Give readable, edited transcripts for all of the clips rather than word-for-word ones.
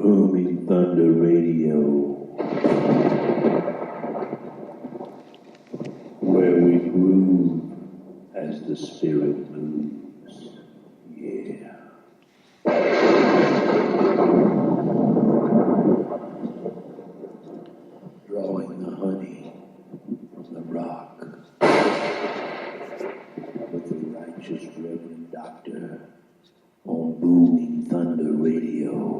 Booming Thunder Radio, where we groove as the spirit moves. Yeah. Drawing the honey from the rock with the righteous Reverend Doctor on Booming Thunder Radio.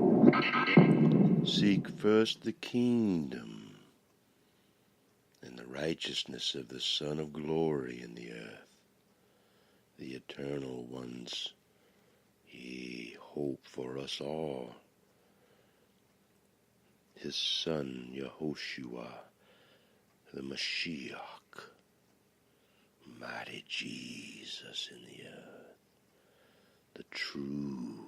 Seek first the kingdom and the righteousness of the Son of Glory in the earth, the eternal one's hope for us all. His Son, Yehoshua, the Mashiach, mighty Jesus in the earth, the true,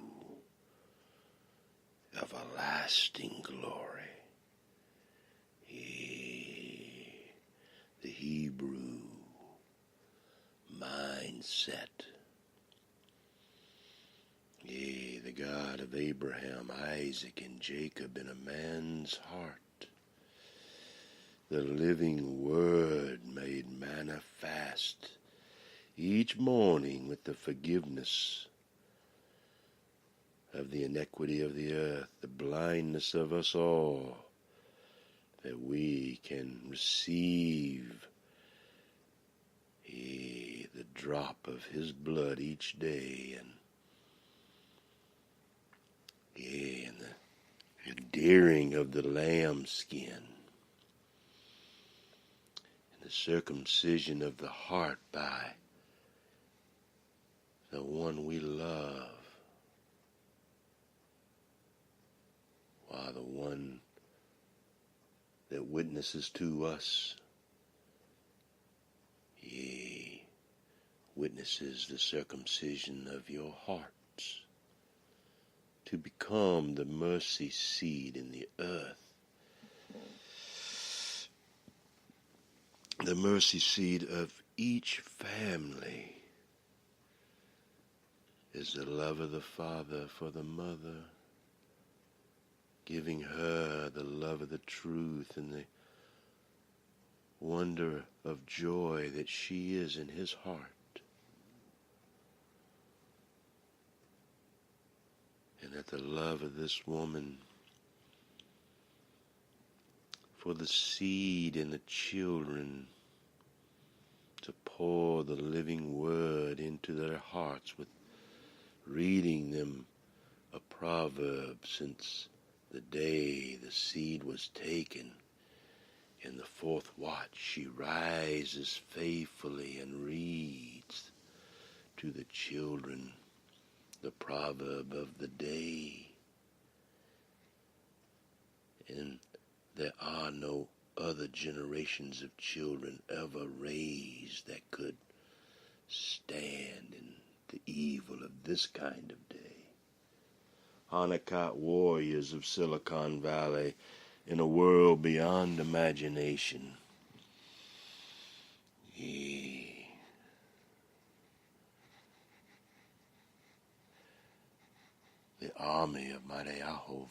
everlasting glory. The Hebrew mindset. The God of Abraham, Isaac, and Jacob in a man's heart. The living Word made manifest each morning with the forgiveness of the iniquity of the earth, the blindness of us all, that we can receive the drop of His blood each day, and the endearing of the lamb skin, and the circumcision of the heart by the one we love, while the one that witnesses to us, witnesses the circumcision of your hearts, to become the mercy seed in the earth. The mercy seed of each family is the love of the father for the mother, giving her the love of the truth and the wonder of joy that she is in his heart. And that the love of this woman for the seed and the children, to pour the living word into their hearts with reading them a proverb since the day the seed was taken. In the fourth watch she rises faithfully and reads to the children the proverb of the day. And there are no other generations of children ever raised that could stand in the evil of this kind of day. Hanakot warriors of Silicon Valley in a world beyond imagination. The army of mighty Ahoy,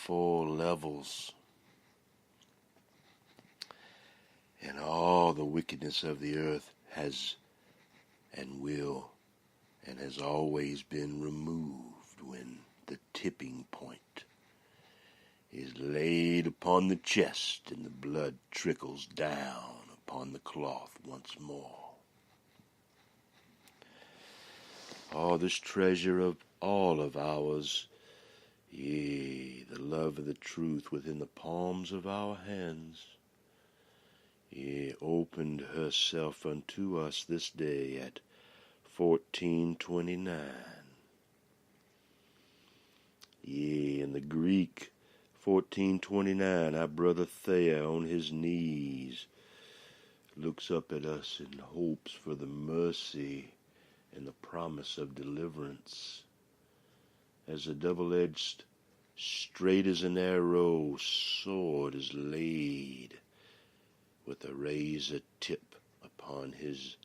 4 levels, and all the wickedness of the earth has and will and has always been removed when the tipping point is laid upon the chest and the blood trickles down upon the cloth once more. All this treasure of all of ours, the love of the truth within the palms of our hands, opened herself unto us this day at 14:29. In the Greek, 14:29, our brother Thayer on his knees looks up at us and hopes for the mercy and the promise of deliverance, as a double-edged, straight as an arrow sword is laid with a razor tip upon his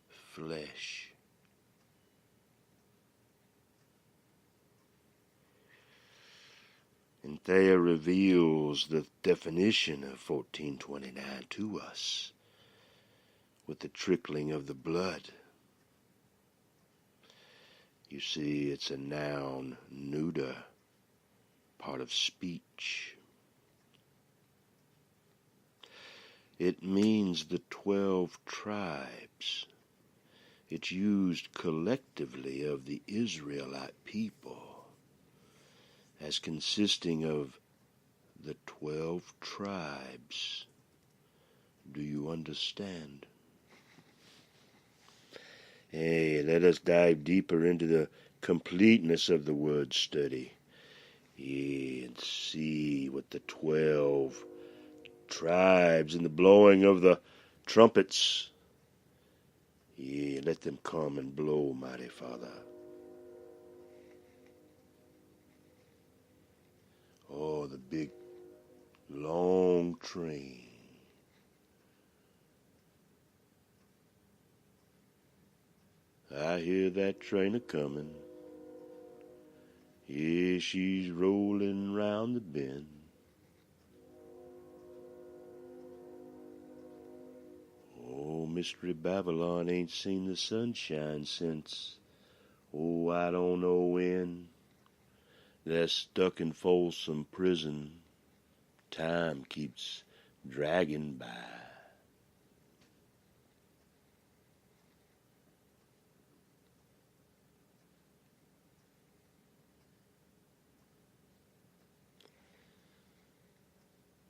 flesh. And Thayer reveals the definition of 1429 to us with the trickling of the blood. You see, it's a noun neuter, part of speech. It means the 12 tribes. It's used collectively of the Israelite people as consisting of the 12 tribes. Do you understand? Hey, let us dive deeper into the completeness of the word study. Yeah, and see what the 12 tribes and the blowing of the trumpets. Yeah, let them come and blow, mighty Father. Oh, the big, long train. I hear that train a-comin'. Yeah, she's rolling round the bend. Oh, Mystery Babylon ain't seen the sunshine since, oh, I don't know when. They're stuck in Folsom Prison. Time keeps dragging by.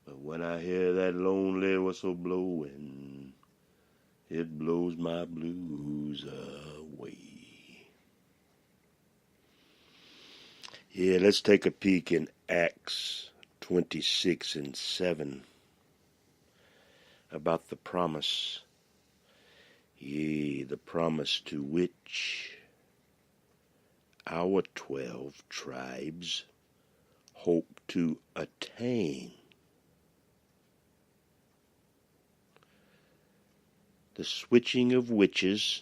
But when I hear that lonely whistle blowing, it blows my blues away. Yeah, let's take a peek in Acts 26 and 7 about the promise. Yea, the promise to which our 12 tribes hope to attain. The switching of witches,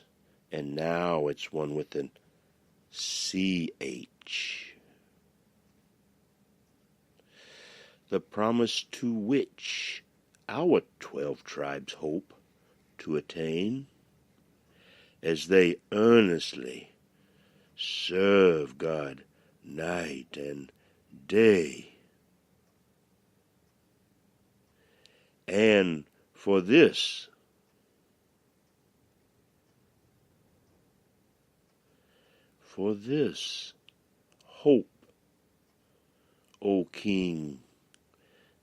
and now it's one with an CH. The promise to which our 12 tribes hope to attain as they earnestly serve God night and day. And for this, hope, O King,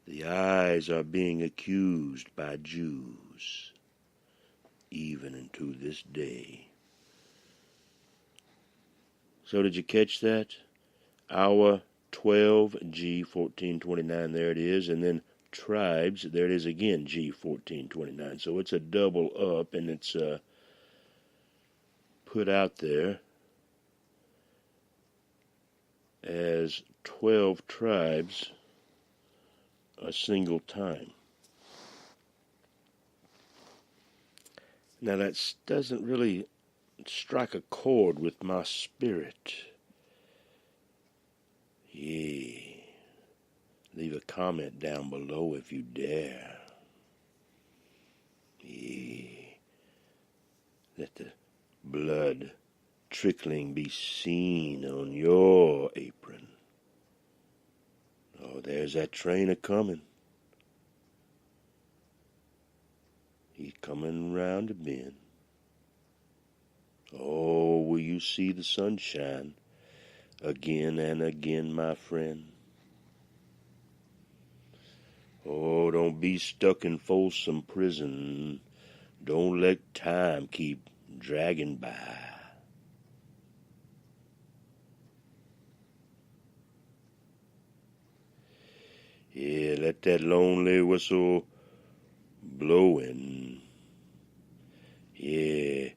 the eyes are being accused by Jews, even unto this day. So did you catch that? Our 12, G 1429, there it is, and then tribes, there it is again, G 1429. So it's a double up, and it's put out there as 12 tribes a single time. Now that doesn't really strike a chord with my spirit. Yea, leave a comment down below if you dare. Yea, let the blood trickling be seen on your apron. Oh, there's that train a-comin'. He's coming round the bend. Oh, will you see the sunshine again and again, my friend? Oh, don't be stuck in Folsom Prison. Don't let time keep dragging by. Yeah, let that lonely whistle blowin'. Yeah,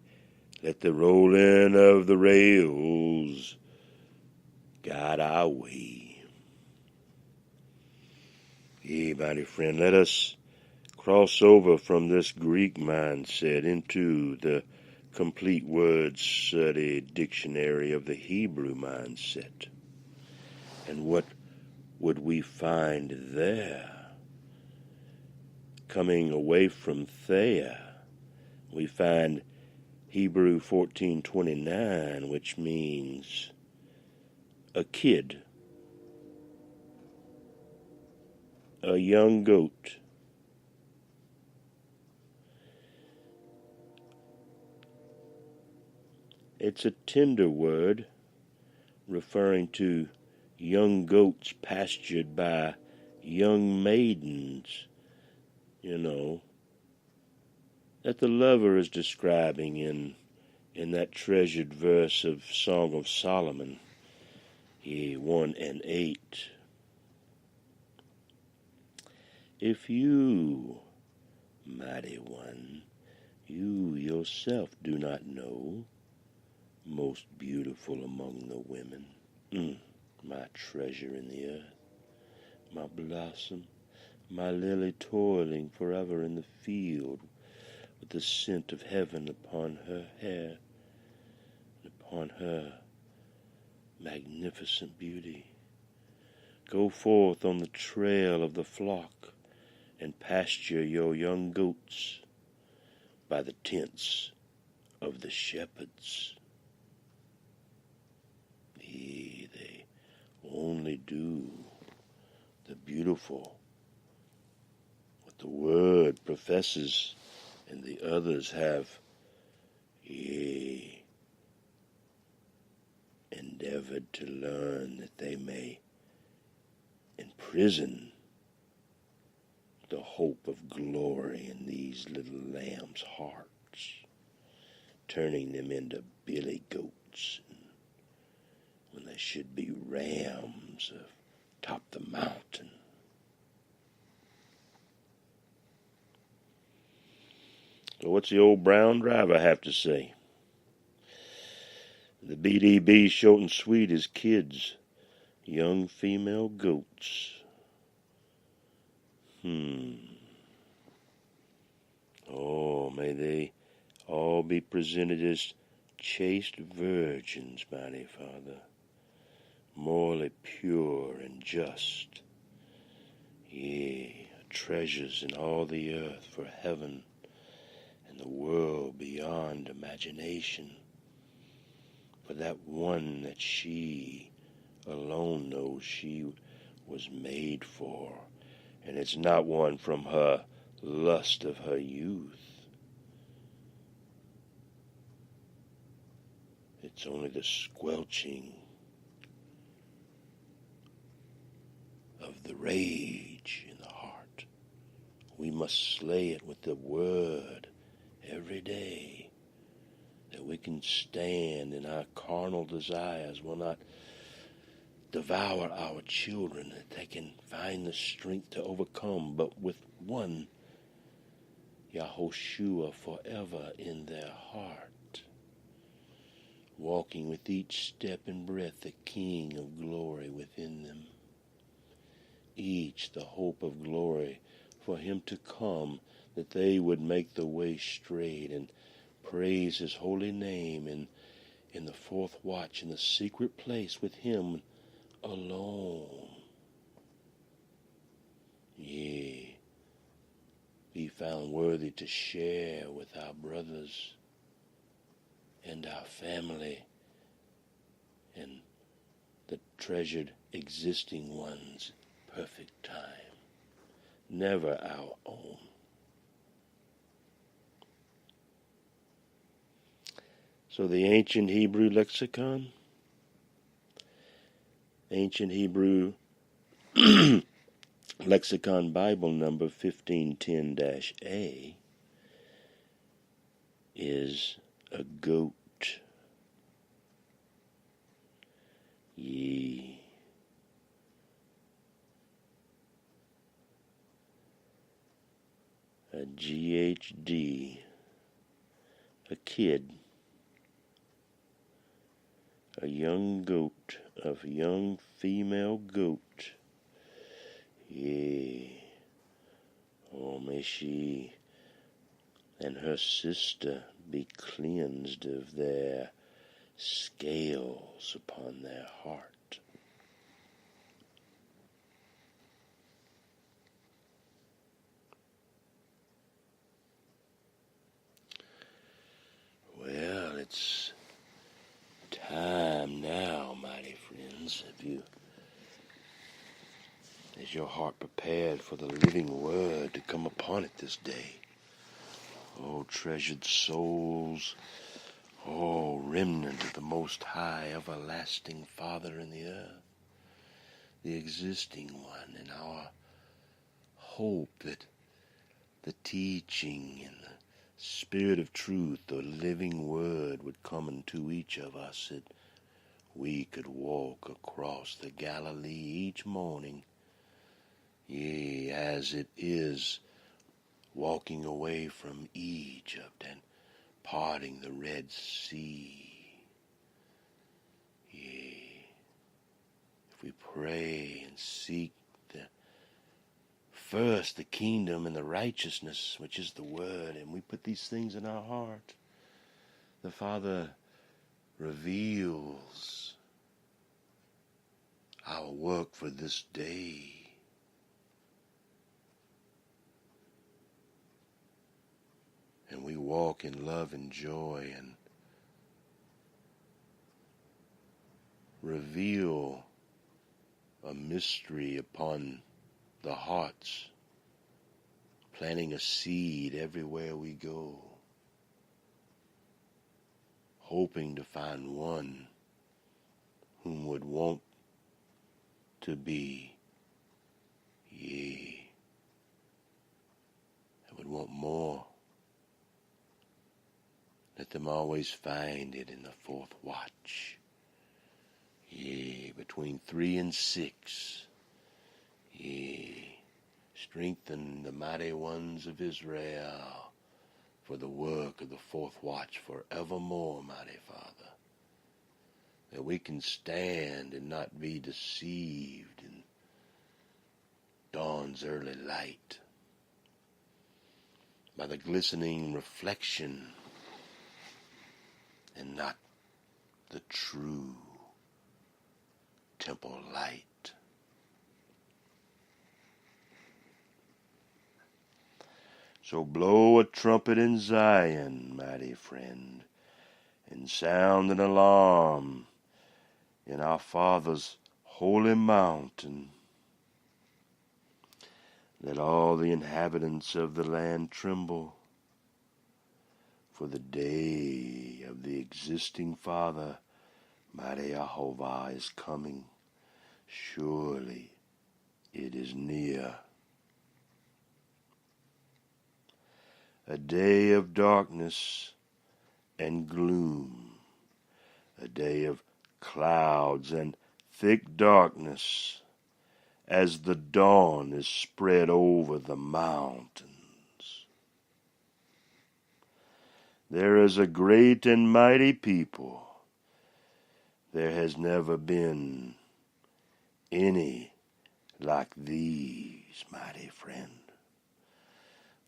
let the rolling of the rails guide our way. Yeah, mighty friend, let us cross over from this Greek mindset into the complete word study dictionary of the Hebrew mindset. And what would we find there? Coming away from Thea, we find Hebrew 14:29, which means a kid, a young goat. It's a tender word referring to young goats pastured by young maidens, that the lover is describing in that treasured verse of Song of Solomon, 1:8. If you, mighty one, you yourself do not know, most beautiful among the women, my treasure in the earth, my blossom, my lily toiling forever in the field, with the scent of heaven upon her hair, and upon her magnificent beauty. Go forth on the trail of the flock, and pasture your young goats by the tents of the shepherds. They only do the beautiful, what the word professes, and the others have, endeavored to learn that they may imprison the hope of glory in these little lambs' hearts, turning them into billy goats when they should be rams atop the mountain. So what's the old brown driver have to say? The BDB, short and sweet, is kids, young female goats. Oh, may they all be presented as chaste virgins, mighty Father, morally pure and just, treasures in all the earth for heaven and the world beyond imagination, for that one that she alone knows she was made for, and it's not one from her lust of her youth. It's only the squelching of the rage in the heart. We must slay it with the word every day, that we can stand in our carnal desires, will not devour our children, that they can find the strength to overcome, but with one Yahushua forever in their heart, walking with each step and breath the King of glory within them, each the hope of glory for him to come, that they would make the way straight and praise his holy name in the fourth watch, in the secret place with him alone. Yea, be found worthy to share with our brothers and our family and the treasured existing ones perfect time, never our own. So the ancient Hebrew lexicon, ancient Hebrew lexicon Bible number 1510-A is a goat. Ye. A GHD, a kid, a young goat, of young female goat. Yea, oh, may she and her sister be cleansed of their scales upon their heart. Time now, mighty friends, is your heart prepared for the living word to come upon it this day? Oh, treasured souls, oh, remnant of the Most High, everlasting Father in the earth, the existing one, and our hope that the teaching and the Spirit of truth, the living word, would come into each of us, that we could walk across the Galilee each morning, yea, as it is walking away from Egypt and parting the Red Sea. Yea, if we pray and seek first the kingdom and the righteousness, which is the word, and we put these things in our heart, the Father reveals our work for this day. And we walk in love and joy and reveal a mystery upon the hearts, planting a seed everywhere we go, hoping to find one whom would want to be, yea, and would want more. Let them always find it in the fourth watch, yea, between 3 and 6. Yea, strengthen the mighty ones of Israel for the work of the fourth watch forevermore, mighty Father, that we can stand and not be deceived in dawn's early light by the glistening reflection and not the true temple light. So blow a trumpet in Zion, mighty friend, and sound an alarm in our Father's holy mountain. Let all the inhabitants of the land tremble, for the day of the existing Father, mighty Ahoy, is coming. Surely it is near. A day of darkness and gloom, a day of clouds and thick darkness, as the dawn is spread over the mountains. There is a great and mighty people. There has never been any like these, mighty friend,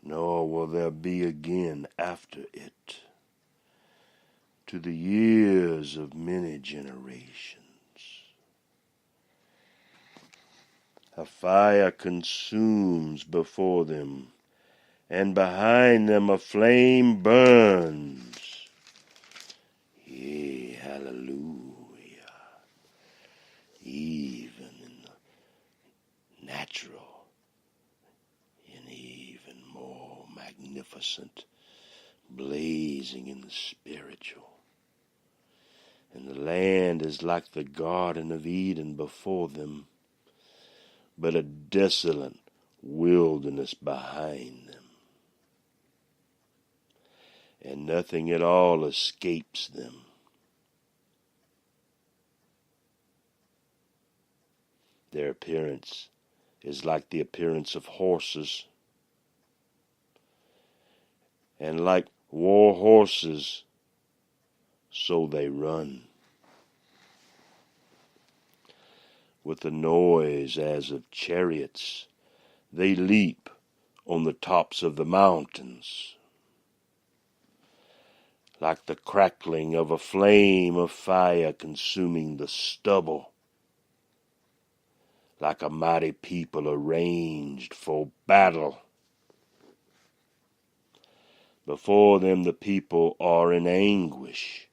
nor will there be again after it, to the years of many generations. A fire consumes before them, and behind them a flame burns. Yea, hallelujah. Even in the natural, and even more magnificent, blazing in the spiritual. And the land is like the Garden of Eden before them, but a desolate wilderness behind them. And nothing at all escapes them. Their appearance is like the appearance of horses, and like war horses, so they run, with the noise as of chariots. They leap on the tops of the mountains, like the crackling of a flame of fire consuming the stubble, like a mighty people arranged for battle. Before them the people are in anguish,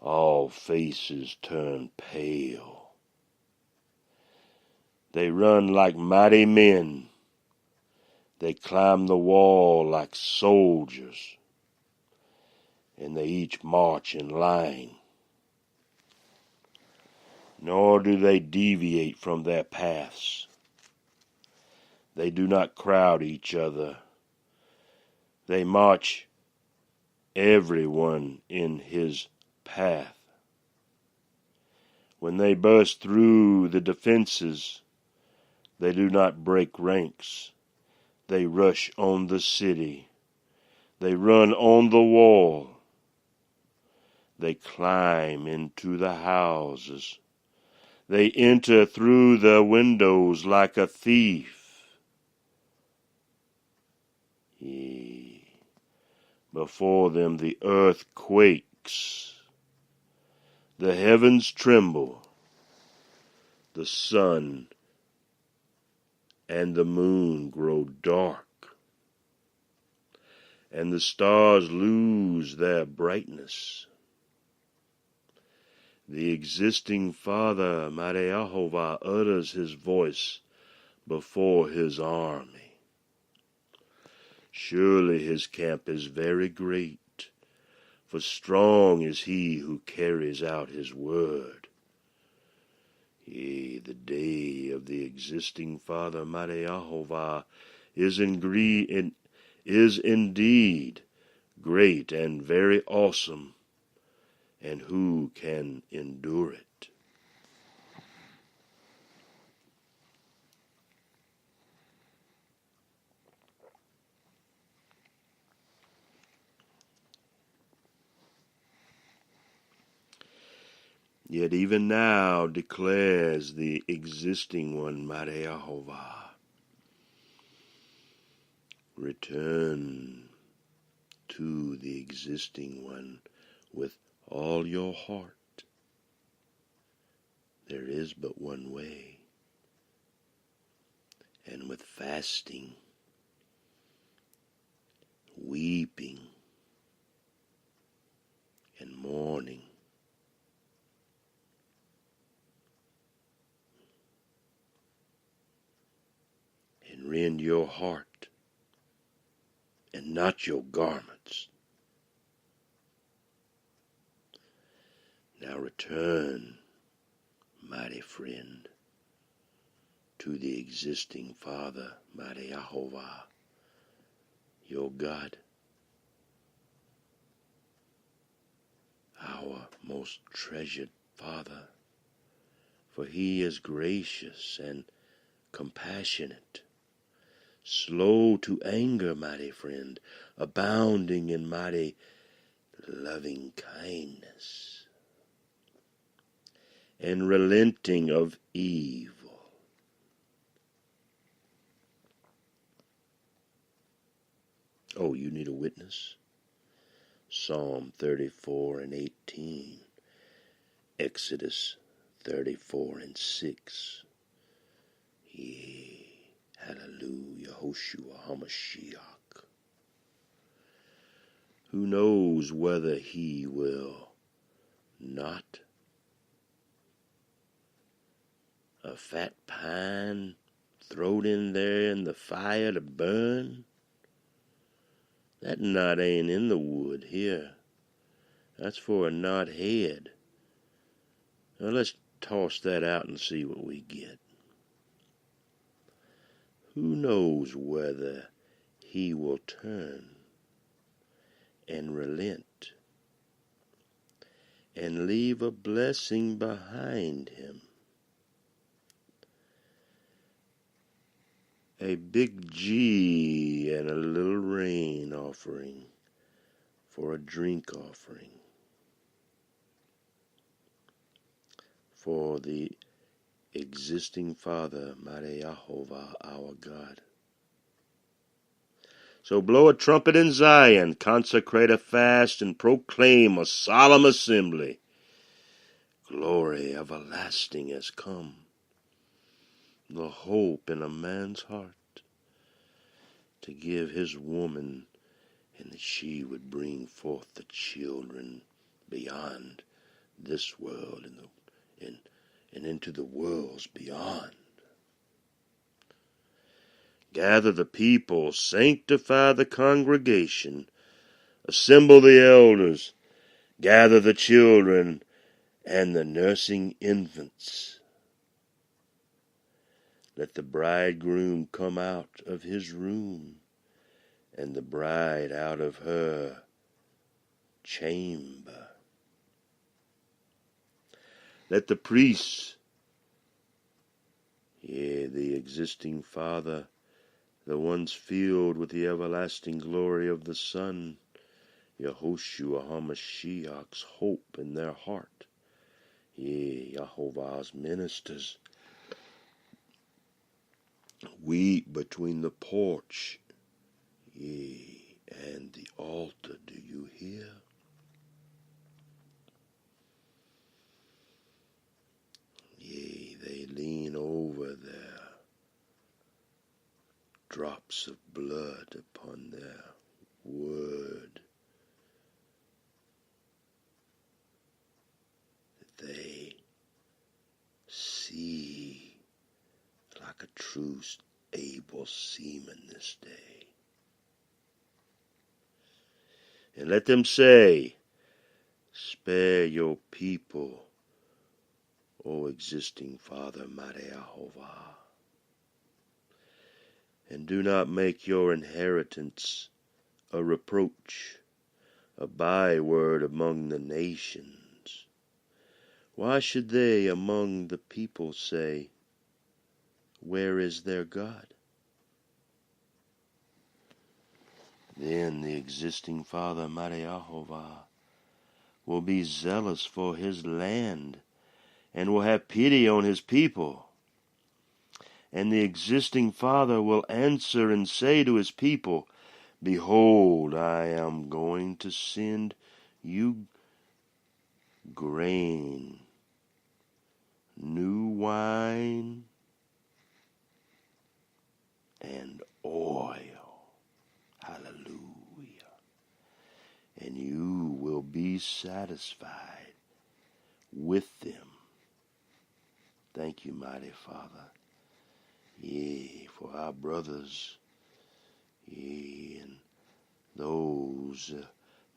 All faces turn pale. They run like mighty men. They climb the wall like soldiers, and they each march in line. Nor do they deviate from their paths. They do not crowd each other. They march everyone in his path. When they burst through the defenses, they do not break ranks. They rush on the city. They run on the wall. They climb into the houses. They enter through the windows like a thief. Before them the earth quakes. The heavens tremble. The sun and the moon grow dark, and the stars lose their brightness. The existing Father, Mareahova, utters his voice before his army. Surely his camp is very great, for strong is he who carries out his word. Yea, the day of the existing Father, Mareahova, is indeed great and very awesome, and who can endure it? Yet even now declares the existing one, Mareahova, return to the existing one with all your heart. There is but one way, and with fasting, weeping, and mourning, and rend your heart and not your garments. Now return, mighty friend, to the existing Father, Mareahova, your God, our most treasured Father, for he is gracious and compassionate, slow to anger, mighty friend, abounding in mighty loving kindness, and relenting of evil. Oh, you need a witness? Psalm 34 and 18, Exodus 34 and 6. Yea, hallelujah, Hoshua HaMashiach. Who knows whether he will not? A fat pine thrown in there in the fire to burn? That knot ain't in the wood here. That's for a knot head. Now let's toss that out and see what we get. Who knows whether he will turn and relent and leave a blessing behind him? A big G and a little rain offering for a drink offering for the existing Father, Mareahova, our God. So blow a trumpet in Zion, consecrate a fast, and proclaim a solemn assembly. Glory everlasting has come, the hope in a man's heart, to give his woman, and that she would bring forth the children beyond this world and into the worlds beyond. Gather the people, sanctify the congregation, assemble the elders, gather the children and the nursing infants. Let the bridegroom come out of his room, and the bride out of her chamber. Let the priests, yea, the existing Father, the ones filled with the everlasting glory of the Son, Yehoshua HaMashiach's hope in their heart, yea, Yahovah's ministers, weep between the porch, yea, and the altar. Do you hear? Yea, they lean over their drops of blood upon their word, that they see like a true able seaman this day. And let them say, spare your people, O existing Father, Mighty Ahoy, and do not make your inheritance a reproach, a byword among the nations. Why should they among the people say, where is their God? Then the existing Father, Mighty Ahoy, will be zealous for his land and will have pity on his people. And the existing Father will answer and say to his people, behold, I am going to send you grain, new wine, and oil. Hallelujah. And you will be satisfied with them. Thank you, mighty Father. Yea, for our brothers, yea, and those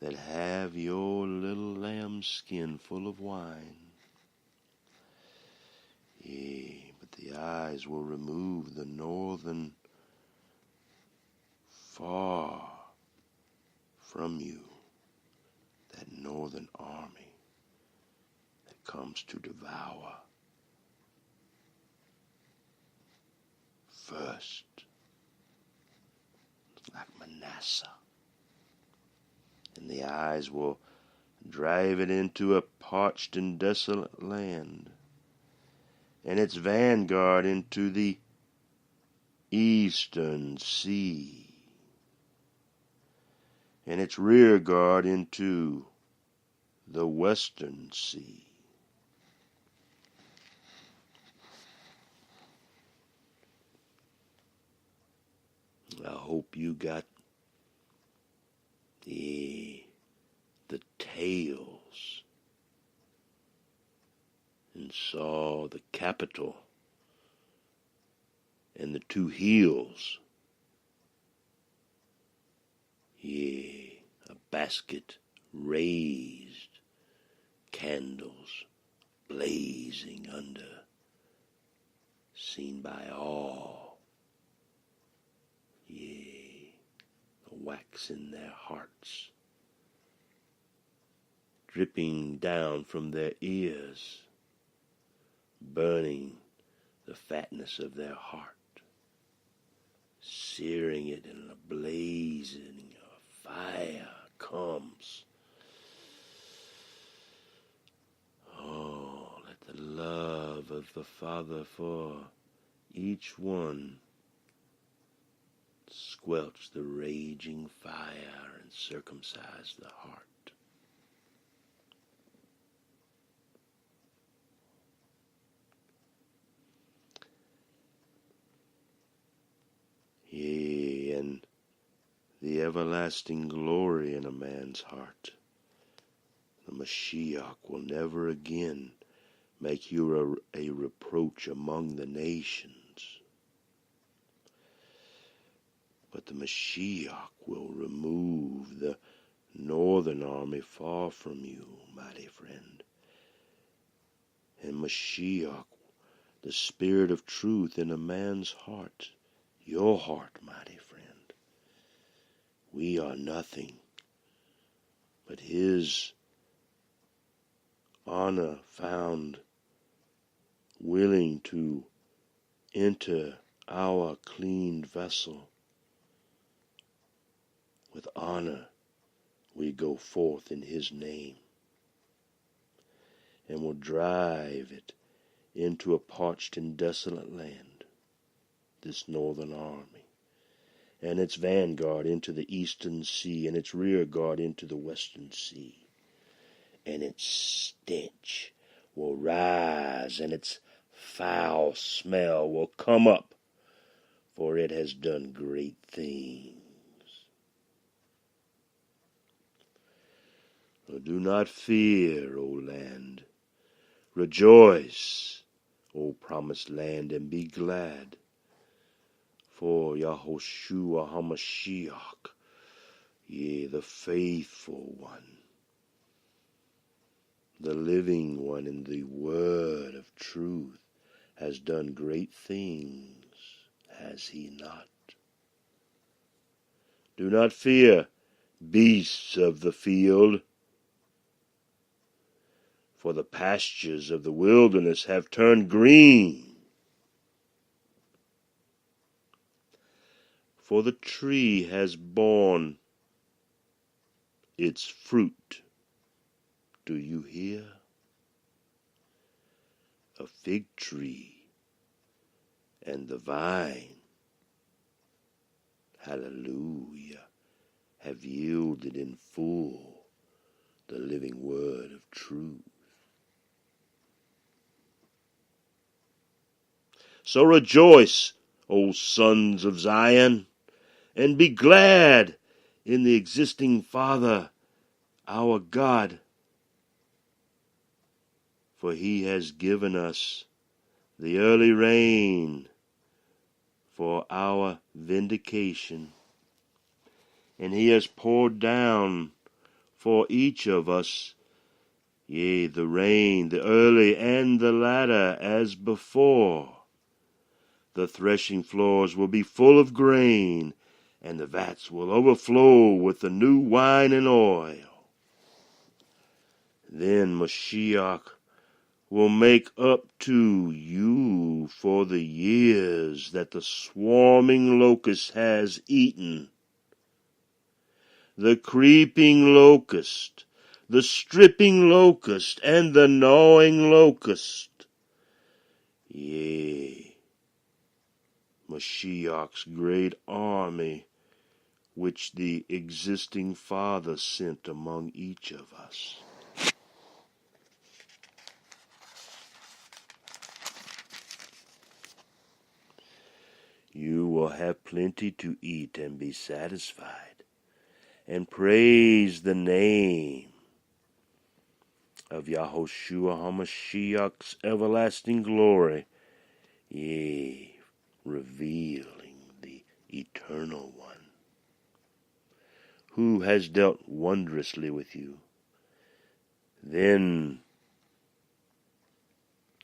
that have your little lamb skin full of wine. Yea, but the eyes will remove the northern far from you, that northern army that comes to devour first, like Manasseh. And the eyes will drive it into a parched and desolate land, and its vanguard into the eastern sea, and its rear guard into the western sea. I hope you got the tails and saw the capital and the two heels. Yea, a basket raised, candles blazing under, seen by all. Yea, the wax in their hearts, dripping down from their ears, burning the fatness of their heart, searing it, and a blazing fire comes. Oh, let the love of the Father for each one squelch the raging fire and circumcise the heart. Yea, and the everlasting glory in a man's heart, The Mashiach will never again make you a reproach among the nations. But the Mashiach will remove the northern army far from you, mighty friend. And Mashiach, the spirit of truth in a man's heart, your heart, mighty friend. We are nothing but his honor found willing to enter our clean vessel. With honor we go forth in his name, and will drive it into a parched and desolate land, this northern army, and its vanguard into the eastern sea, and its rear guard into the western sea. And its stench will rise, and its foul smell will come up, for it has done great things. Do not fear, O land. Rejoice, O promised land, and be glad. For Yahoshua HaMashiach, yea, the faithful one, the living one in the word of truth, has done great things, has he not? Do not fear, beasts of the field, for the pastures of the wilderness have turned green. For the tree has borne its fruit. Do you hear? A fig tree and the vine, hallelujah, have yielded in full the living word of truth. So rejoice, O sons of Zion, and be glad in the existing Father, our God, for he has given us the early rain for our vindication, and he has poured down for each of us, yea, the rain, the early and the latter, as before. The threshing floors will be full of grain, and the vats will overflow with the new wine and oil. Then Mashiach will make up to you for the years that the swarming locust has eaten. The creeping locust, the stripping locust, and the gnawing locust. Yea, Mashiach's great army, which the existing Father sent among each of us. You will have plenty to eat and be satisfied, and praise the name of Yahoshua HaMashiach's everlasting glory, yea, revealing the Eternal One, who has dealt wondrously with you. Then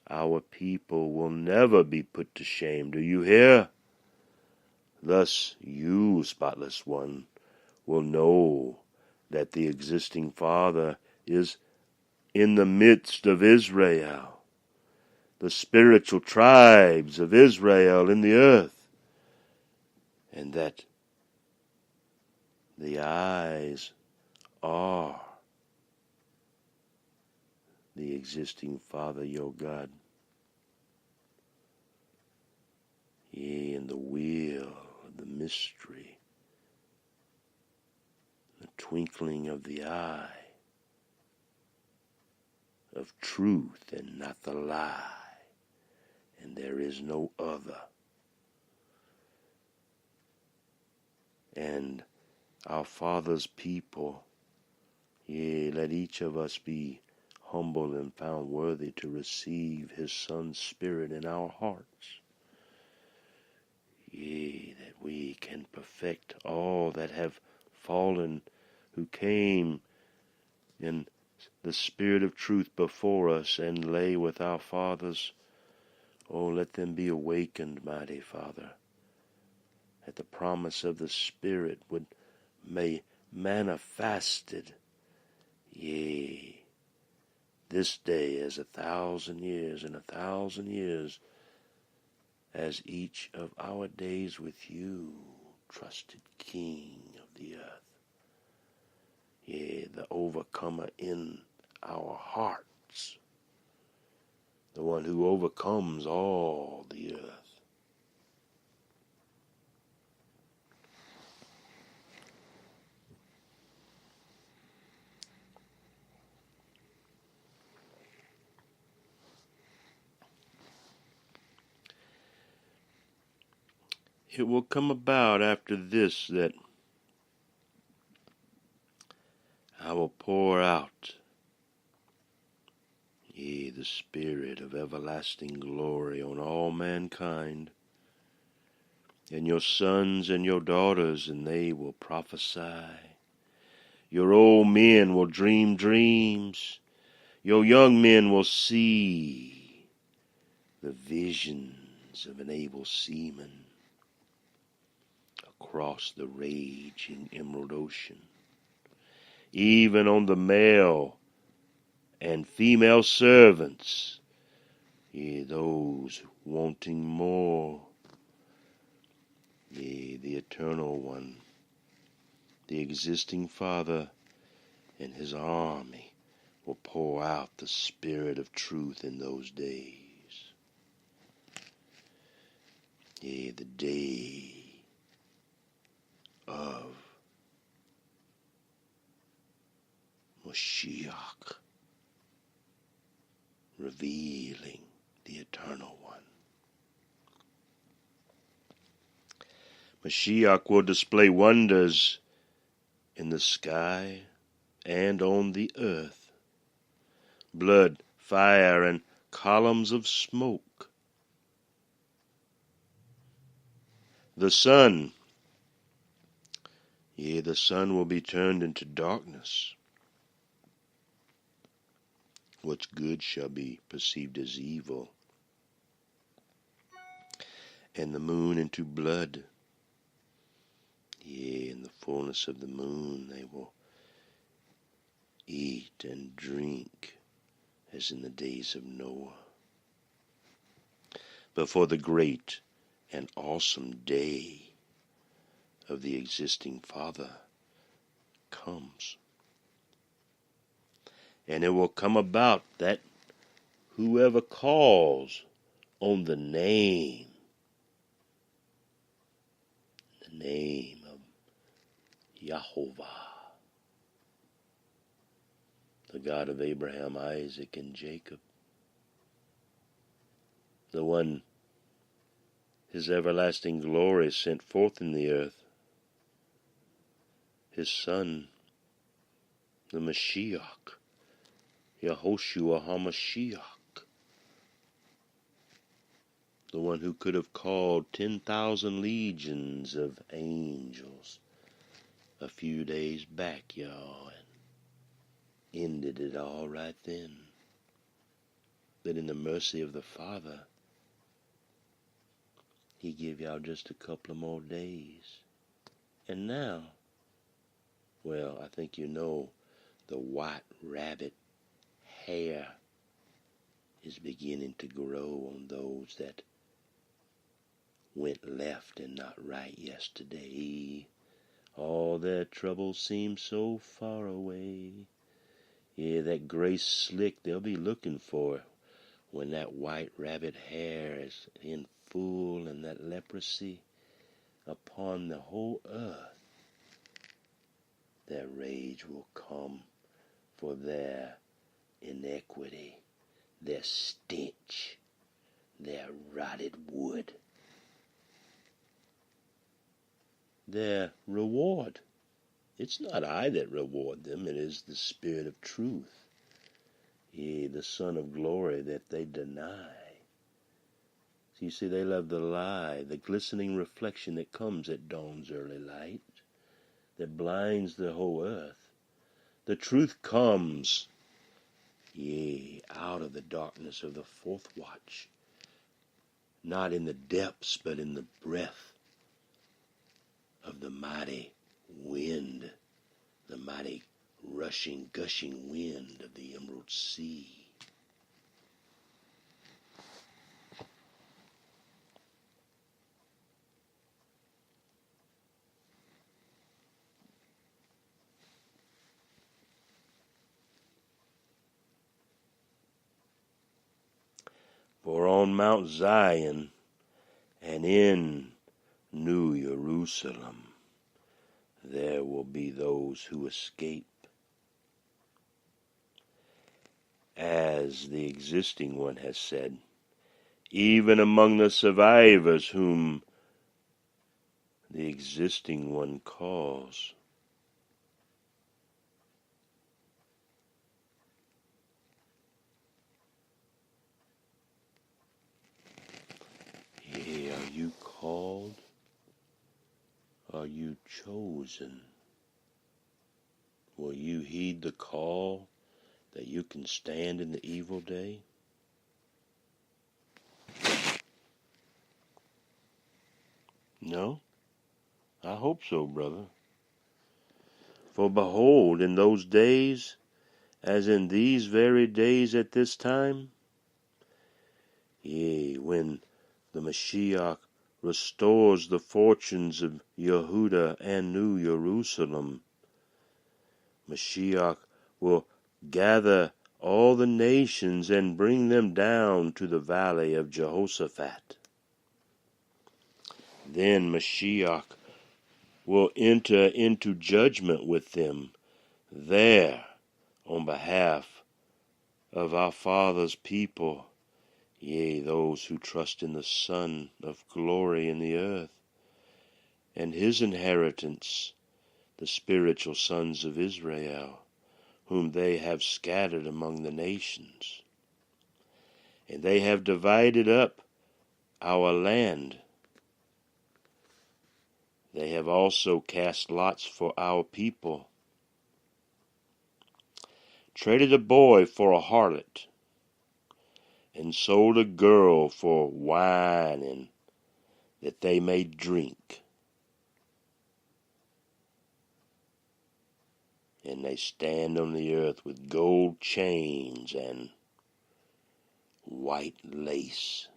our people will never be put to shame. Do you hear? Thus you, spotless one, will know that the existing Father is in the midst of Israel, the spiritual tribes of Israel in the earth, and that the eyes are the existing Father, your God. Yea, in the wheel of the mystery, the twinkling of the eye of truth and not the lie, and there is no other. And our Father's people, Yea, let each of us be humble and found worthy to receive his Son's Spirit in our hearts. Yea, that we can perfect all that have fallen, who came in the Spirit of truth before us and lay with our fathers. Oh, let them be awakened, mighty Father, that the promise of the Spirit may manifested, yea, this day as 1,000 years, and 1,000 years as each of our days with you, trusted King of the earth. Yea, the overcomer in our hearts, the one who overcomes all the earth. It will come about after this that I will pour out, yea, the Spirit of everlasting glory on all mankind, and your sons and your daughters, and they will prophesy. Your old men will dream dreams. Your young men will see the visions of an able seaman across the raging emerald ocean. Even on the male and female servants, yea, those wanting more, yea, the Eternal One, the existing Father and his army will pour out the Spirit of truth in those days. Yea, the day of Mashiach, revealing the Eternal One. Mashiach will display wonders in the sky and on the earth, blood, fire, and columns of smoke. The sun, yea, the sun will be turned into darkness. What's good shall be perceived as evil, and the moon into blood. Yea, in the fullness of the moon they will eat and drink as in the days of Noah. Before the great and awesome day of the existing Father comes. And it will come about that whoever calls on the name of Yahovah, the God of Abraham, Isaac, and Jacob, the one his everlasting glory sent forth in the earth, his Son, the Mashiach, Yehoshua HaMashiach, the one who could have called 10,000 legions of angels a few days back, y'all, and ended it all right then. But in the mercy of the Father, he gave y'all just a couple of more days. And now, well, I think you know, the white rabbit hair is beginning to grow on those that went left and not right yesterday. All their troubles seem so far away. Yeah, that gray slick they'll be looking for when that white rabbit hair is in full and that leprosy upon the whole earth. Their rage will come for their iniquity, their stench, their rotted wood. Their reward It's not I that reward them, it is the Spirit of truth, yea, the Son of glory that they deny. So you see, they love the lie, the glistening reflection that comes at dawn's early light, that blinds the whole earth. The truth comes, yea, out of the darkness of the fourth watch, not in the depths, but in the breath of the mighty wind, the mighty rushing, gushing wind of the emerald sea. For on Mount Zion and in New Jerusalem there will be those who escape, as the existing one has said, even among the survivors whom the existing one calls. Yea, are you called? Are you chosen? Will you heed the call that you can stand in the evil day? No? I hope so, brother. For behold, in those days, as in these very days at this time, yea, when the Mashiach restores the fortunes of Yehuda and New Jerusalem, Mashiach will gather all the nations and bring them down to the valley of Jehoshaphat. Then Mashiach will enter into judgment with them there on behalf of our Father's people, yea, those who trust in the Son of glory in the earth, and his inheritance, the spiritual sons of Israel, whom they have scattered among the nations. And they have divided up our land. They have also cast lots for our people, traded a boy for a harlot, and sold a girl for wine and that they may drink. And they stand on the earth with gold chains and white lace.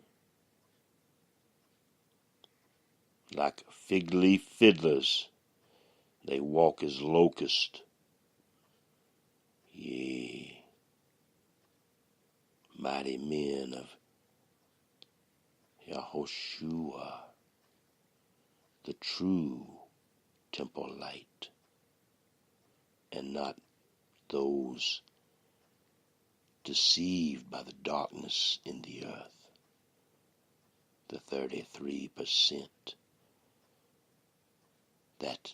Like fig leaf fiddlers, they walk as locusts. Yea, mighty men of Yahushua, the true temple light, and not those deceived by the darkness in the earth, the 33% that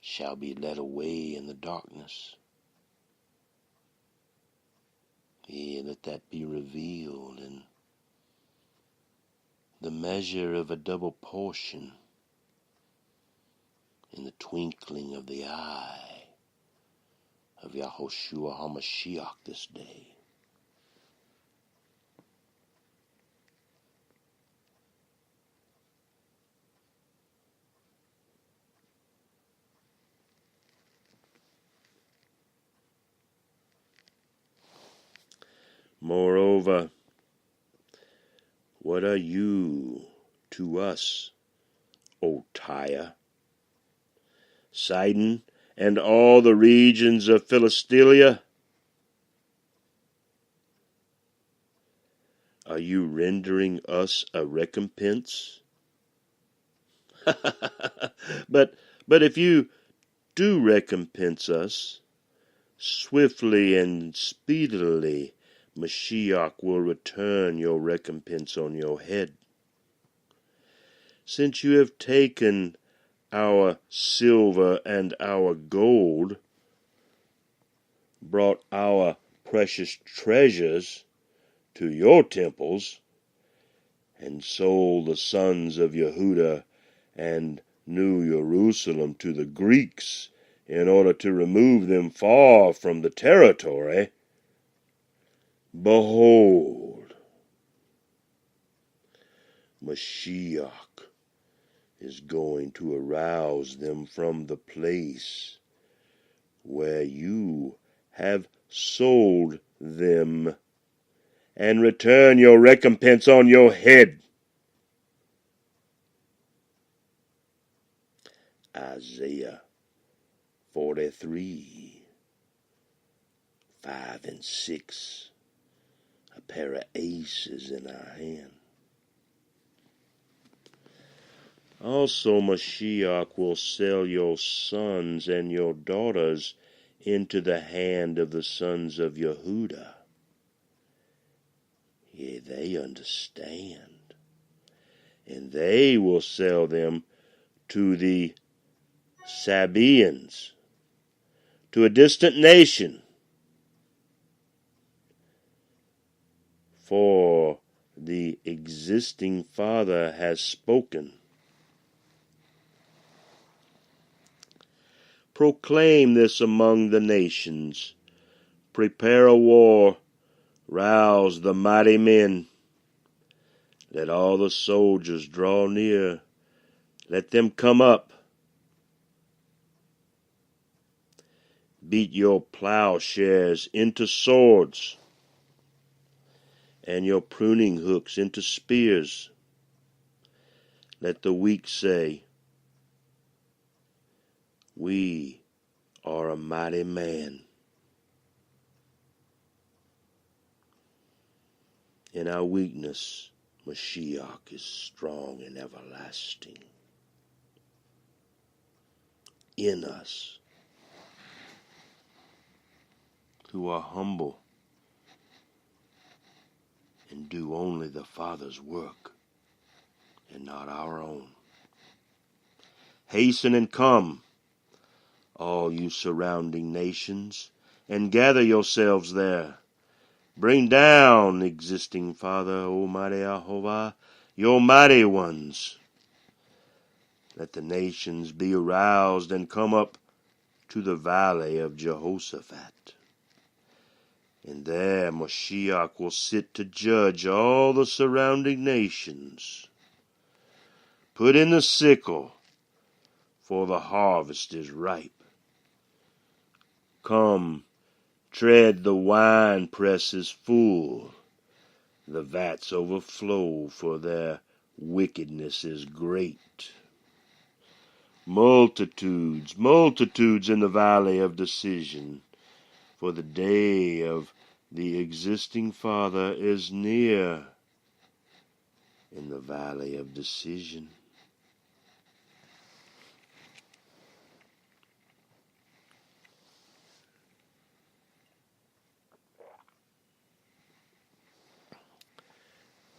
shall be led away in the darkness. Yea, let that be revealed in the measure of a double portion, in the twinkling of the eye of Yahushua HaMashiach this day. Moreover, what are you to us, O Tyre, Sidon, and all the regions of Philistia? Are you rendering us a recompense? but if you do recompense us, swiftly and speedily Mashiach will return your recompense on your head. Since you have taken our silver and our gold, brought our precious treasures to your temples, and sold the sons of Yehuda and New Jerusalem to the Greeks in order to remove them far from the territory, behold, Mashiach is going to arouse them from the place where you have sold them, and return your recompense on your head. Isaiah 43, 5 and 6. A pair of aces in our hand. Also, Mashiach will sell your sons and your daughters into the hand of the sons of Yehuda. Yea, they understand. And they will sell them to the Sabaeans, to a distant nation. For the existing Father has spoken. Proclaim this among the nations. Prepare a war. Rouse the mighty men. Let all the soldiers draw near. Let them come up. Beat your plowshares into swords, and your pruning hooks into spears. Let the weak say, we are a mighty man. In our weakness, Mashiach is strong and everlasting. In us, who are humble and do only the Father's work and not our own. Hasten and come, all you surrounding nations, and gather yourselves there. Bring down, existing Father, Almighty Ahoy, your mighty ones. Let the nations be aroused and come up to the valley of Jehoshaphat. And there Mashiach will sit to judge all the surrounding nations. Put in the sickle, for the harvest is ripe. Come, tread, the wine press is full. The vats overflow, for their wickedness is great. Multitudes, multitudes in the valley of decision. For the day of the existing Father is near in the valley of decision.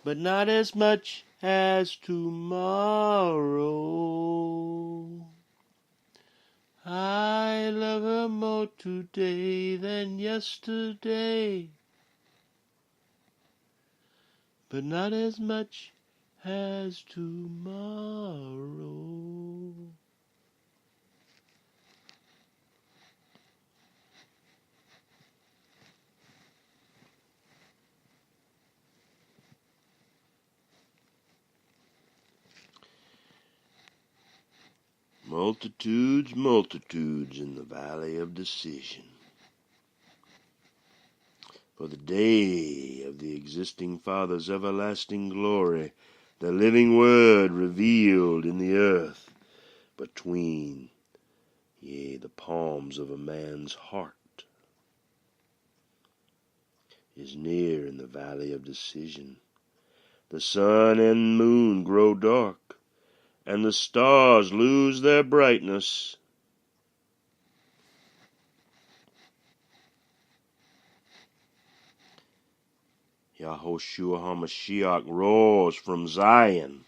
But not as much as tomorrow. I love her more today than yesterday. But not as much as tomorrow. Multitudes, multitudes in the valley of decision. For the day of the existing Father's everlasting glory, the living Word revealed in the earth, between, yea, the palms of a man's heart, is near in the valley of decision. The sun and moon grow dark, and the stars lose their brightness. Yahushua HaMashiach roars from Zion,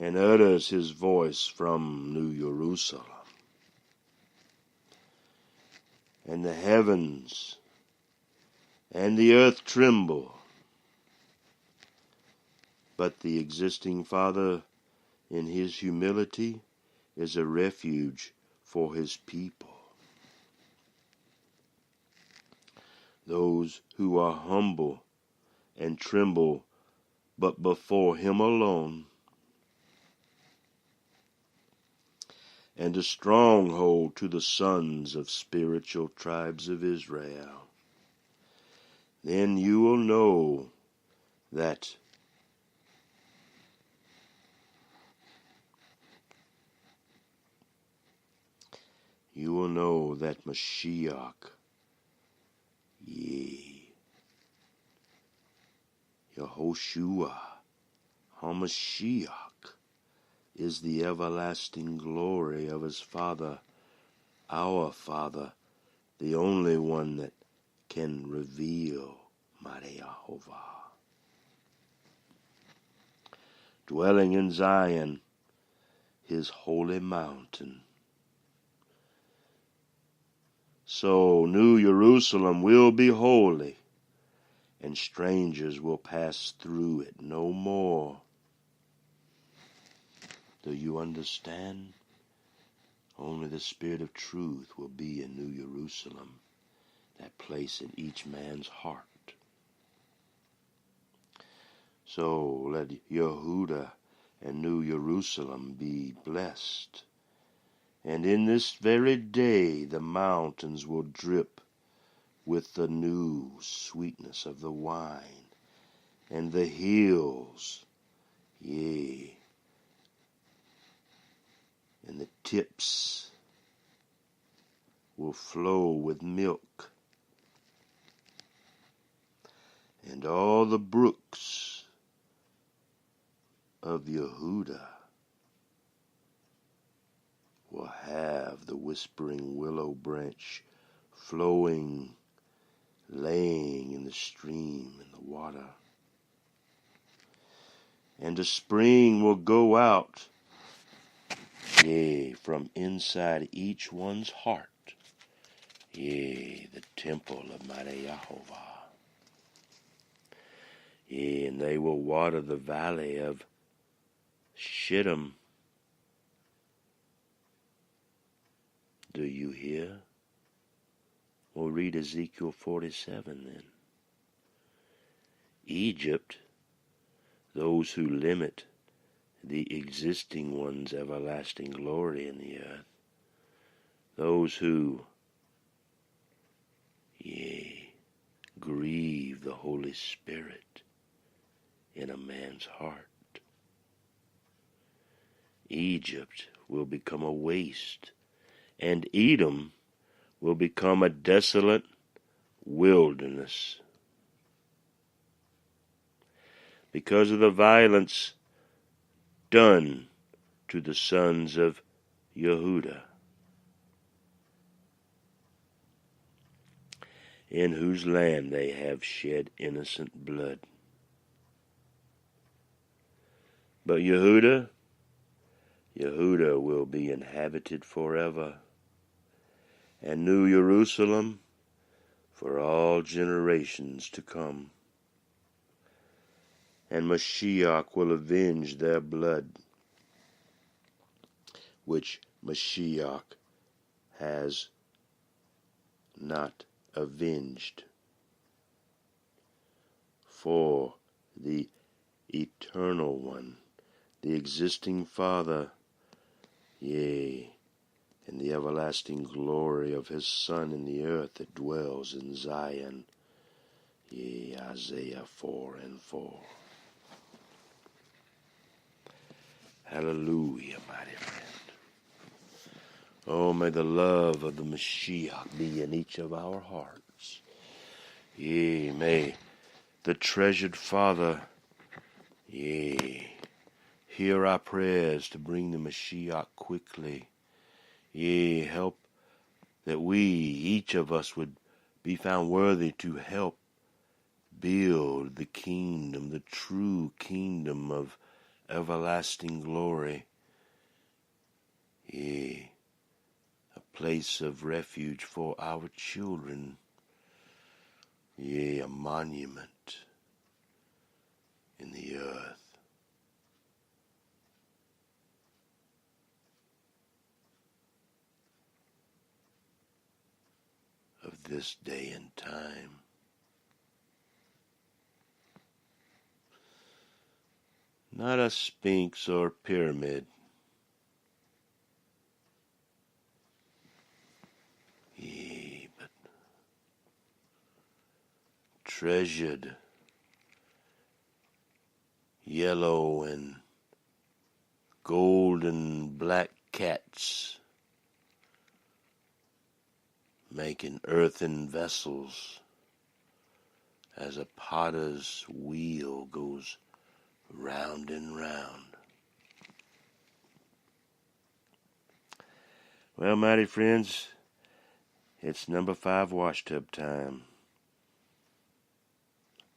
and utters his voice from New Jerusalem. And the heavens and the earth tremble. But the existing Father, in his humility, is a refuge for his people. Those who are humble and tremble but before him alone, and a stronghold to the sons of spiritual tribes of Israel. Then you will know that Mashiach, Yehoshua, HaMashiach, is the everlasting glory of his Father, our Father, the only one that can reveal Yahovah. Dwelling in Zion, his holy mountain. So New Jerusalem will be holy, and strangers will pass through it no more. Do you understand? Only the Spirit of truth will be in New Jerusalem, that place in each man's heart. So let Yehuda and New Jerusalem be blessed. And in this very day the mountains will drip with the new sweetness of the wine, and the hills, and the tips will flow with milk, and all the brooks of Yehuda will have the whispering willow branch flowing, laying in the stream in the water. And a spring will go out, from inside each one's heart, the temple of mighty Yahovah. And they will water the valley of Shittim. Do you hear? We'll read Ezekiel 47 then. Egypt, those who limit the existing one's everlasting glory in the earth, those who, grieve the Holy Spirit in a man's heart. Egypt will become a waste, and Edom will become a desolate wilderness. Because of the violence done to the sons of Yehuda, in whose land they have shed innocent blood. But Yehuda will be inhabited forever, and New Jerusalem for all generations to come. And Mashiach will avenge their blood, which Mashiach has not avenged. For the Eternal One, the existing Father, and the everlasting glory of his Son in the earth that dwells in Zion. Isaiah 4:4. Hallelujah, mighty friend. Oh, may the love of the Mashiach be in each of our hearts. May the treasured Father, hear our prayers to bring the Mashiach quickly. Help that we, each of us, would be found worthy to help build the kingdom, the true kingdom of everlasting glory. Yea, a place of refuge for our children. Yea, a monument in the earth. Of this day and time. Not a sphinx or pyramid. Yea, but treasured yellow and golden black cats making earthen vessels as a potter's wheel goes round and round. Well, mighty friends, it's number 5 wash tub time.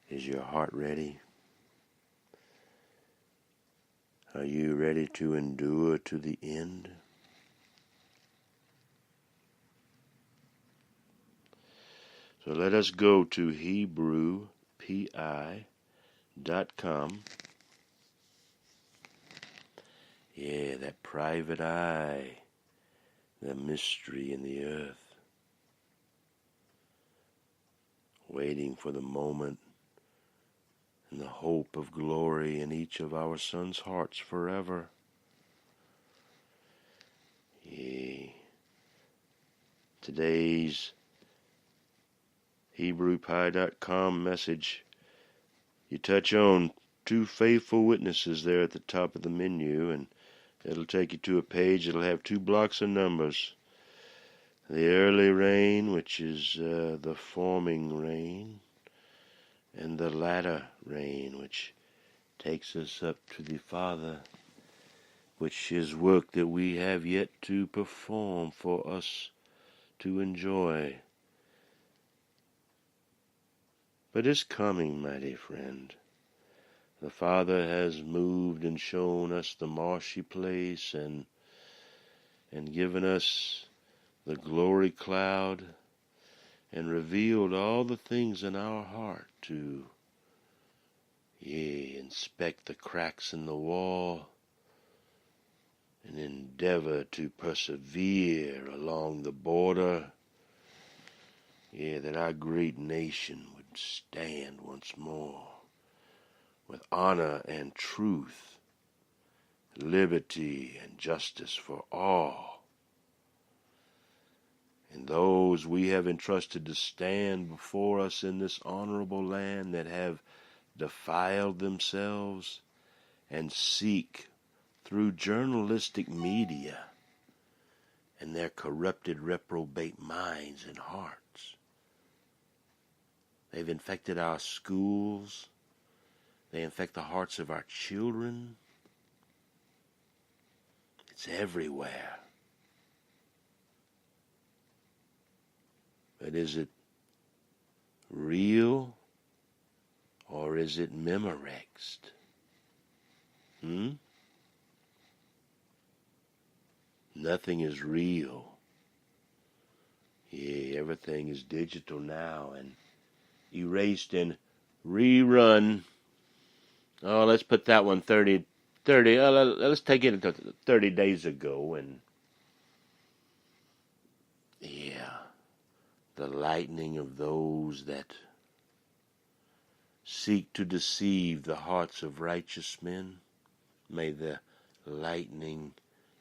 Is your heart ready? Are you ready to endure to the end? So let us go to HebrewPI.com. Yeah, that private eye, the mystery in the earth, waiting for the moment and the hope of glory in each of our sons' hearts forever. Yea. Today's HebrewPie.com message, you touch on 2 faithful witnesses there at the top of the menu, and it'll take you to a page that'll have 2 blocks of numbers. The early rain, which is the forming rain, and the latter rain, which takes us up to the Father, which is work that we have yet to perform for us to enjoy. But it's coming, mighty friend. The Father has moved and shown us the marshy place and given us the glory cloud and revealed all the things in our heart to, inspect the cracks in the wall and endeavor to persevere along the border, that our great nation would stand once more with honor and truth, liberty and justice for all. And those we have entrusted to stand before us in this honorable land that have defiled themselves and seek through journalistic media and their corrupted reprobate minds and hearts. They've infected our schools. They infect the hearts of our children. It's everywhere. But is it real or is it memorized? Nothing is real. Everything is digital now and erased and rerun. Oh, let's put that one 30 let's take it to 30 days ago. And the lightning of those that seek to deceive the hearts of righteous men, may the lightning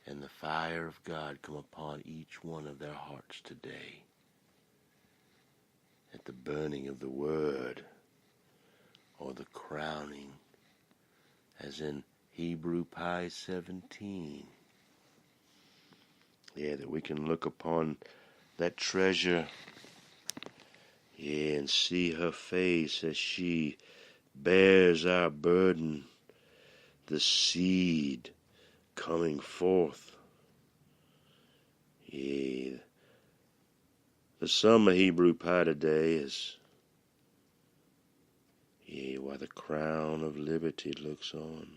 and the fire of God come upon each one of their hearts today at the burning of the word or the crowning, as in Hebrew Pie 17. That we can look upon that treasure, and see her face as she bears our burden, the seed coming forth. The sum of Hebrew Pie today is, while the crown of liberty looks on.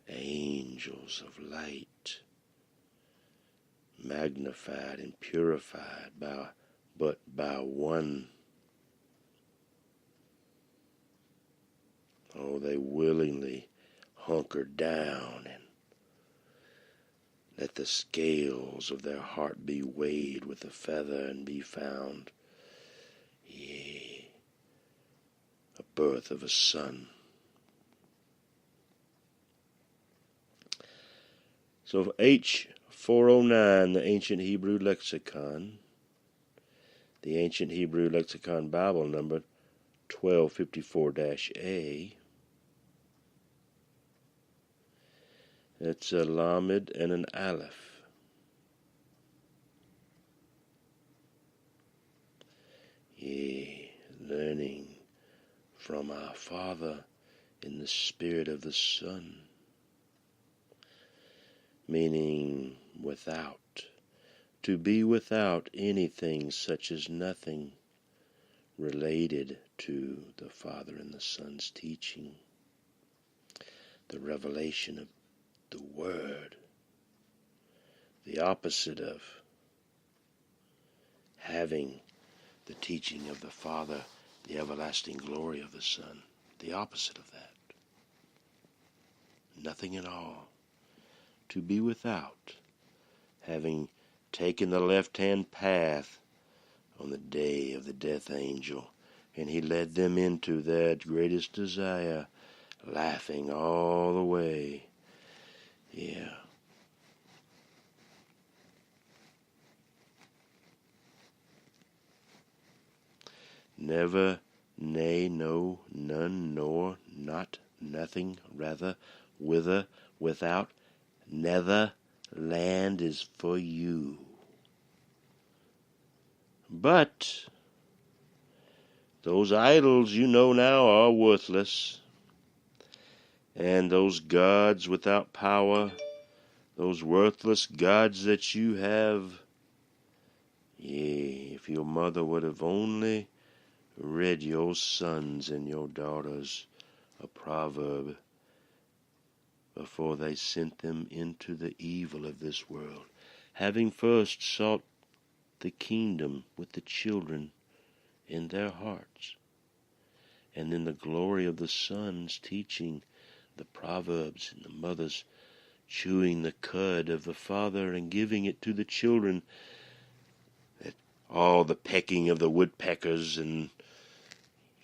angels of light, magnified and purified but by one. Oh, they willingly hunker down and let the scales of their heart be weighed with a feather and be found, yea, a birth of a son. So H409, the Ancient Hebrew Lexicon, Bible number 1254-A, it's a Lamed and an Aleph. Yea, learning from our Father in the Spirit of the Son, meaning without, to be without anything such as nothing related to the Father and the Son's teaching, the revelation of the Word, the opposite of having the teaching of the Father, the everlasting glory of the Son, the opposite of that. Nothing at all. To be without, having taken the left-hand path on the day of the death angel, and he led them into their greatest desire, laughing all the way. Yeah. Never, nay, no, none, nor, not, nothing, rather, whither, without, nether, land is for you. But those idols you know now are worthless, and those gods without power, those worthless gods that you have, yea, if your mother would have only read your sons and your daughters a proverb before they sent them into the evil of this world, having first sought the kingdom with the children in their hearts, and in the glory of the sons teaching the proverbs, and the mothers chewing the cud of the father and giving it to the children, that all the pecking of the woodpeckers and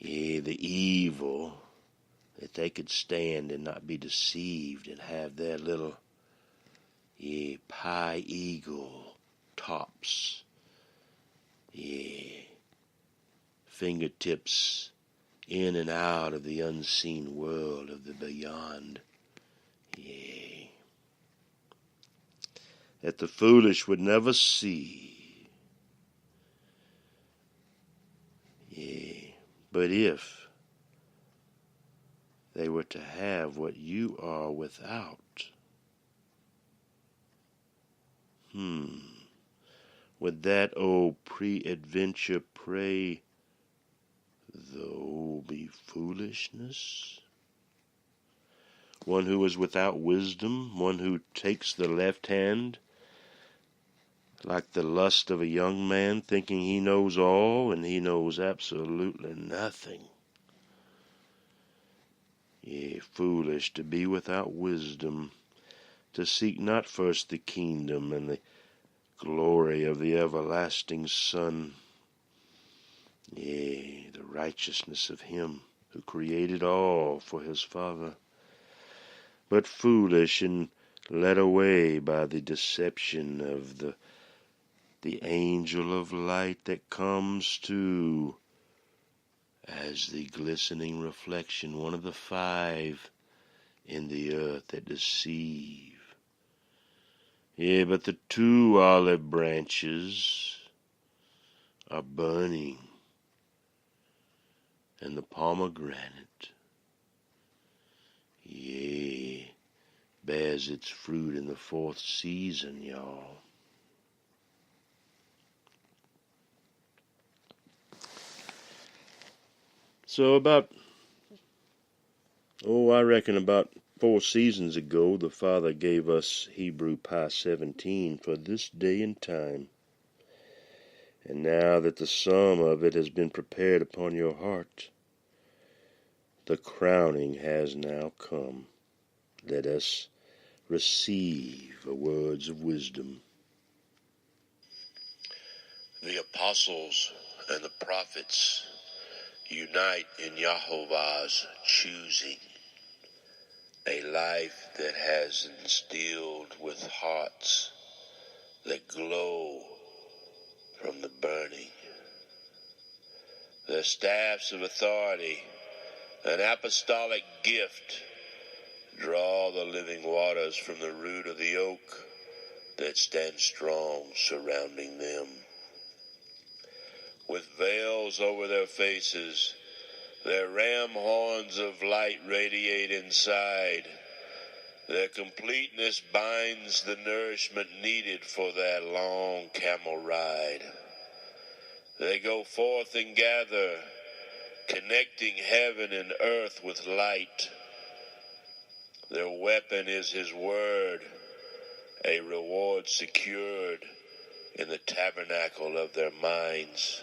the evil, that they could stand and not be deceived and have their little pie eagle tops, fingertips in and out of the unseen world of the beyond, that the foolish would never see. But if they were to have what you are without, would that, pre-adventure pray, though be foolishness? One who is without wisdom, one who takes the left hand, like the lust of a young man, thinking he knows all, and he knows absolutely nothing. Foolish to be without wisdom, to seek not first the kingdom and the glory of the everlasting Son, the righteousness of him who created all for his Father, but foolish and led away by the deception of the angel of light that comes to as the glistening reflection, one of the 5 in the earth that deceive. But the 2 olive branches are burning, and the pomegranate, bears its fruit in the 4th season, y'all. So I reckon about 4 seasons ago, the Father gave us Hebrew Pi 17 for this day and time. And now that the sum of it has been prepared upon your heart, the crowning has now come. Let us receive the words of wisdom. The apostles and the prophets unite in Yahovah's choosing, a life that has instilled with hearts that glow from the burning. Their staffs of authority, an apostolic gift, draw the living waters from the root of the oak that stands strong surrounding them. With veils over their faces, their ram horns of light radiate inside. Their completeness binds the nourishment needed for that long camel ride. They go forth and gather, connecting heaven and earth with light. Their weapon is His word, a reward secured in the tabernacle of their minds.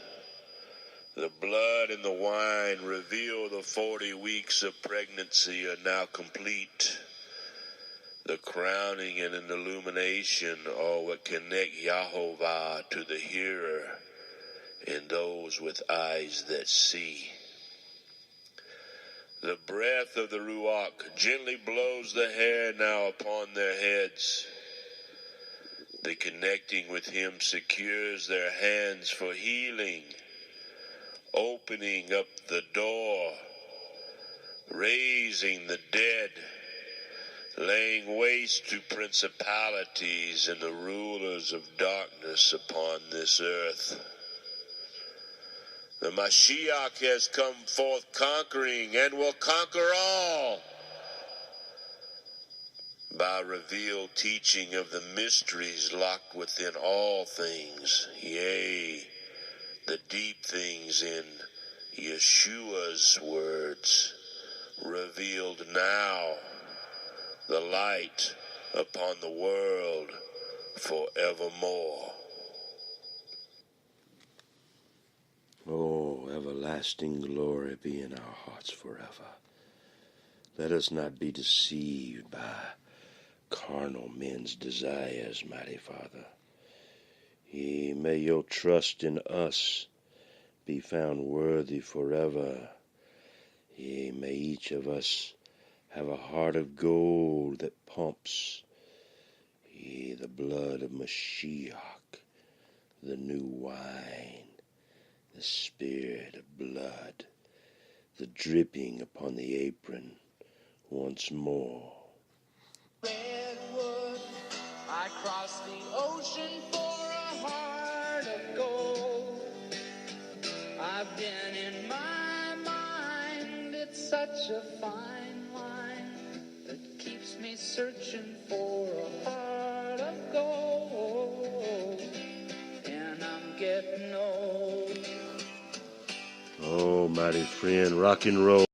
The blood and the wine reveal the 40 weeks of pregnancy are now complete. The crowning and an illumination are what connect Yahovah to the hearer and those with eyes that see. The breath of the Ruach gently blows the hair now upon their heads. The connecting with Him secures their hands for healing, opening up the door, raising the dead, laying waste to principalities and the rulers of darkness upon this earth. The Mashiach has come forth conquering and will conquer all by revealed teaching of the mysteries locked within all things, yea, the deep things in Yeshua's words, revealed now, the light upon the world forevermore. Oh, everlasting glory be in our hearts forever. Let us not be deceived by carnal men's desires, mighty Father. May your trust in us be found worthy forever. May each of us have a heart of gold that pumps the blood of Mashiach, the new wine, the spirit of blood, the dripping upon the apron once more. Redwood, I crossed the ocean for a heart of gold. I've been in my mind, it's such a fine line that keeps me searching for a heart of gold. And I'm getting old. Oh, mighty friend, rock and roll.